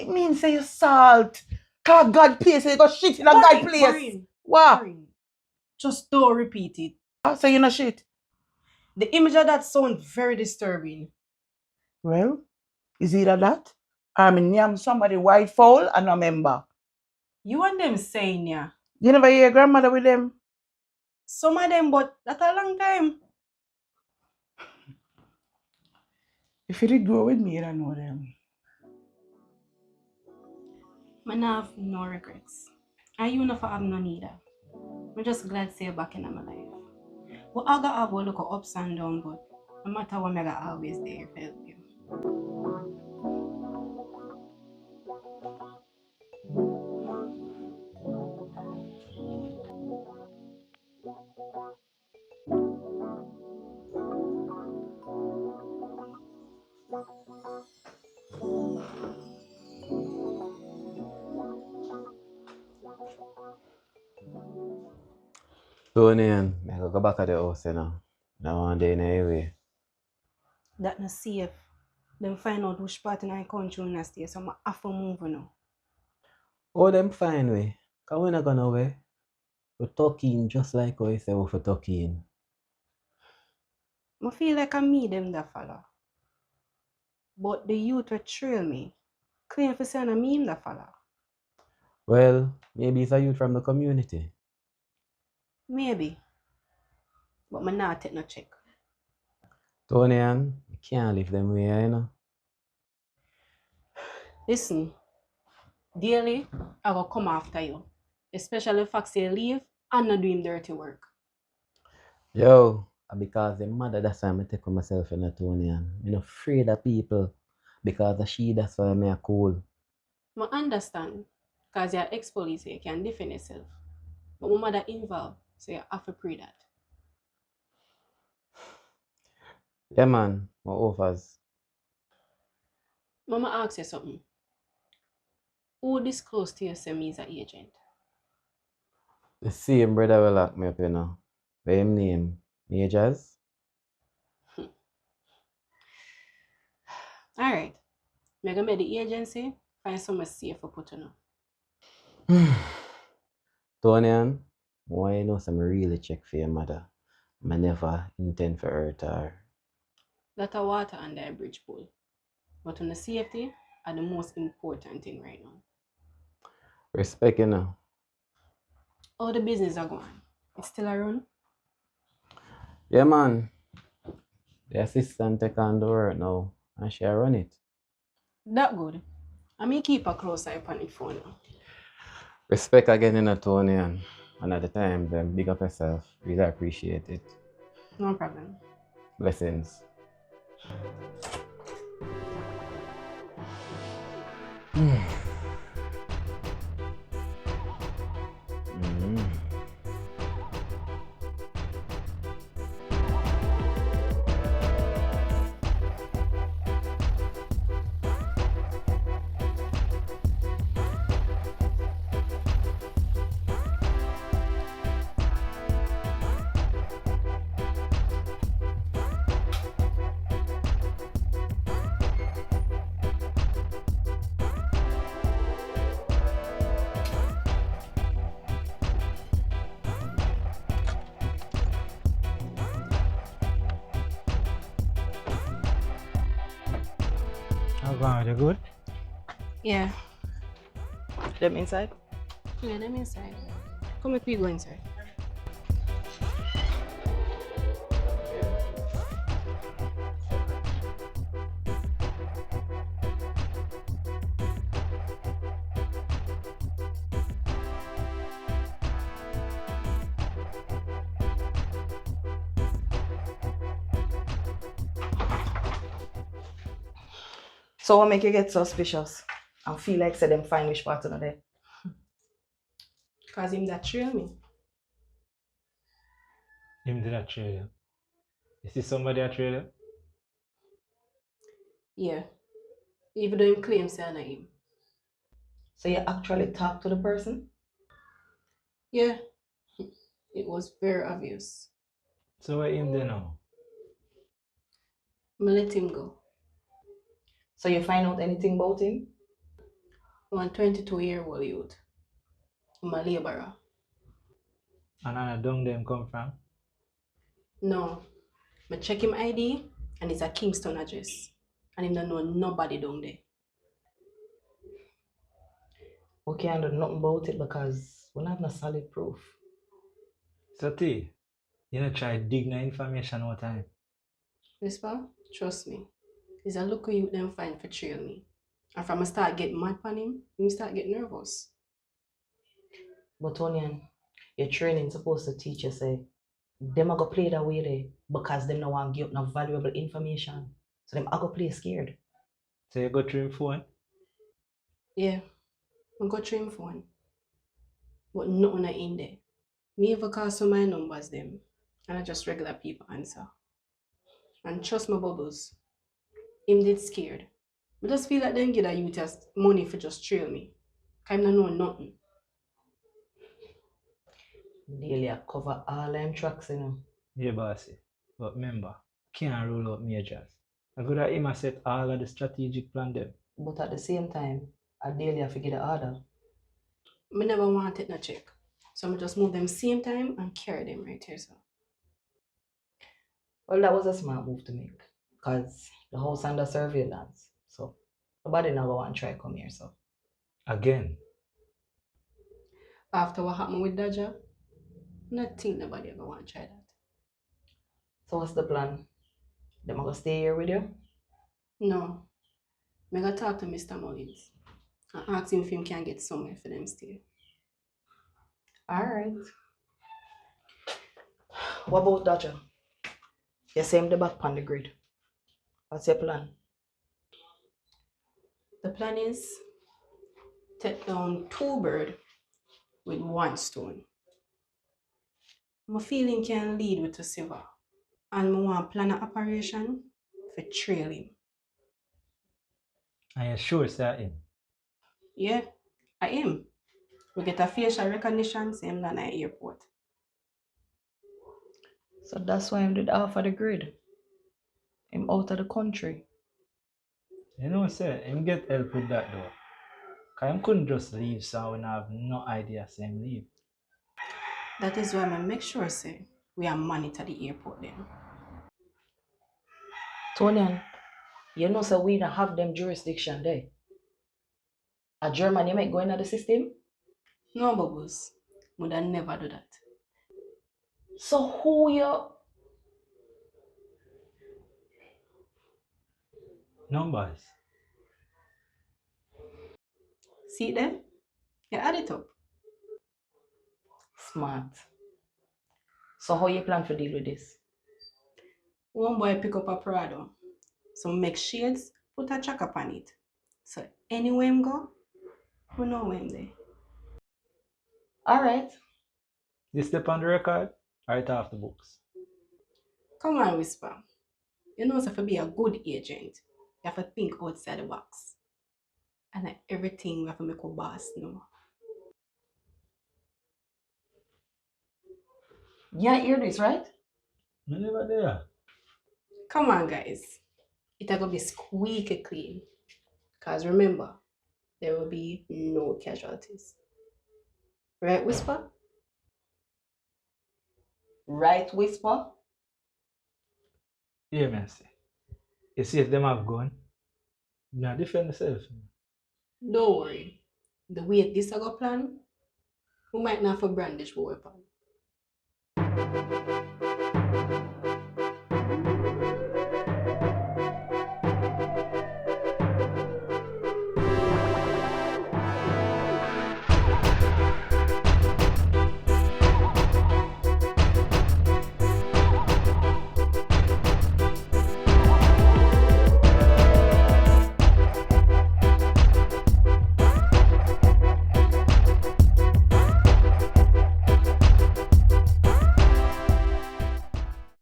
It means say you salt. Cause God place, you go shit in a God place. Maureen, What? Maureen, just don't repeat it. So you know shit? The image of that sounds very disturbing. Well, is either that or me name somebody white fowl and a member. You and them saying, yeah. You never hear your grandmother with them? Some of them, but that's a long time. If you did grow with me, you don't know them. I have no regrets. And you never have none either. I'm just glad to see you back in my life. But I got have a look of ups and downs, but no matter what, I got always there to help you. Tony and I go back at the house, you know. Now one day in the highway. That not safe. Then find out which part in our country we stay, so I have to move now. Oh, them fine way. Cause we're not gonna away. We're talking just like how you say we're talking. I feel like I'm me them that follow. But the youth will trail me. Claim for saying I'm me that follow. Well, maybe it's a youth from the community. Maybe. But I not take no check. Tony and you can't live them way, you know. Listen, daily, I will come after you. Especially if I say leave and not doing dirty work. Yo, because the mother, that's why I'm take with myself in a Tony and I'm not afraid of people. Because of she, that's why I'm cool. I understand. Because you're ex-police, you can defend yourself. But my mother involved, so you have to pray that. Yeah man, my offers. Mama ask you something. Who disclosed to you say me is an agent? The same brother will lock me up, you know. By him name, Majors. Alright. I'm going to make the agency find somewhere safe for put on. Tony and why you know some really check for your mother. I never intend for her to her. That a water under a bridge pool. But on the safety are the most important thing right now. Respect, you know. How the business are going? It's still a run? Yeah, man. The assistant take on the work now and she run it. That good. I may keep a close eye upon it for now. Respect again in a Tony and at the time, then big up yourself. Really appreciate it. No problem. Blessings. How about you good? Yeah. Them inside? Yeah, them inside. Come with me go inside. So what make you get suspicious? And feel like say them find which part of there? Because him that trail me. Him did that trail you. You see somebody that trail you? Yeah. Even though him claims say I not him. So you actually talk to the person? Yeah. It was very obvious. So what him there now? I let him go. So you find out anything about him? One 22-year-old youth. I'm a laborer. And I don't them come from. No. I check him ID and it's a Kingston address. And him don't know nobody down there. We can't do nothing about it because we don't have no solid proof. So T, you know try dig no information all time. Whisper, trust me. It's a local youth them find for trail me. And from I start getting mad on him start getting nervous. But Onion, your training supposed to teach you say, them are gonna play that way there because them no want to give up no valuable information. So them are gonna play scared. So you go through him phone. Yeah, I got through him phone. But nothing in there. Me ever call some my numbers them. And I just regular people answer. And trust my bubbles. Him did scared. I just feel like them give a youth as money for just trail me. Cause I don't know nothing. Daily I cover all them tracks, you know. Yeah, bossy. But remember, can't rule out majors. I could have him set all of the strategic plan them. But at the same time, I daily I figure the order. I never want it no check. So I just move them same time and carry them right here. So. Well, that was a smart move to make. Because the house under surveillance. So nobody now go and try come here, so. Again. After what happened with Dodger, I don't think nobody ever want to try that. So what's the plan? Them are gonna stay here with you? No. I gotta talk to Mr. Mullins and ask him if he can get somewhere for them stay. Alright. What about Dodger? You see him the back on the grid. What's your plan? The plan is take down 2 birds with 1 stone. My feeling can lead with a silver. And I want to plan an operation for trail him. And you sure that him? Yeah, I am. We get a facial recognition same than at airport. So that's why him did half of the grid. Him out of the country. You know, say, him get help with that though. Cause him couldn't just leave so we have no idea say him leave. That is why I make sure say we are monitor the airport then. Tonian, you know so we don't have them jurisdiction there. A German you might go into the system? No, Bubbles. Would I never do that. So who you? Numbers. See it there? You add it up. Smart. So how you plan to deal with this? One boy pick up a Prado. So make shades, put a track up on it. So anywhere him go, we know where him there. Alright. This step on the record, right off the books. Come on, Whisper. You know, so to be a good agent, you have to think outside the box. And like everything we have to make a boss know. You hear this, right? I never there. Come on, guys. It's going to be squeaky clean. Because remember, there will be no casualties. Right, Whisper? Right, Whisper? Yeah, man. Say. You see if them have gone, now defend yourself. Don't worry. The way this I go plan, we might not have to brandish a weapon.